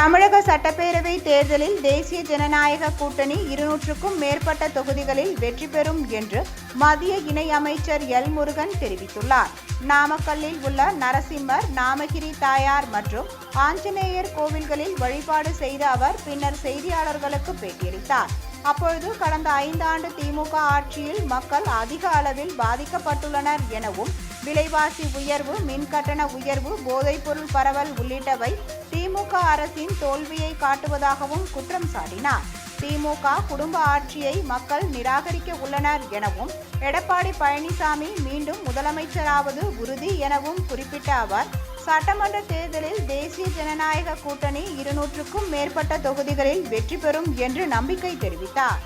தமிழக சட்டப்பேரவை தேர்தலில் தேசிய ஜனநாயக கூட்டணி 200க்கும் மேற்பட்ட தொகுதிகளில் வெற்றி பெறும் என்று மத்திய இணை அமைச்சர் எல் முருகன் தெரிவித்துள்ளார். நாமக்கல்லில் உள்ள நரசிம்மர், நாமகிரி தாயார் மற்றும் ஆஞ்சநேயர் கோவில்களில் வழிபாடு செய்த அவர் பின்னர் செய்தியாளர்களுக்கு பேட்டியளித்தார். அப்பொழுது கடந்த 5 ஆண்டு திமுக ஆட்சியில் மக்கள் அதிக அளவில் பாதிக்கப்பட்டுள்ளனர் எனவும், விலைவாசி உயர்வு, மின்கட்டண உயர்வு, போதைப்பொருள் பரவல் உள்ளிட்டவை திமுக அரசின் தோல்வியை காட்டுவதாகவும் குற்றம் சாட்டினார். திமுக குடும்ப ஆட்சியை மக்கள் நிராகரிக்க உள்ளனர் எனவும், எடப்பாடி பழனிசாமி மீண்டும் முதலமைச்சராவது உறுதி எனவும் குறிப்பிட்ட அவர், சட்டமன்ற தேர்தலில் தேசிய ஜனநாயக கூட்டணி 200க்கும் மேற்பட்ட தொகுதிகளில் வெற்றி பெறும் என்று நம்பிக்கை தெரிவித்தார்.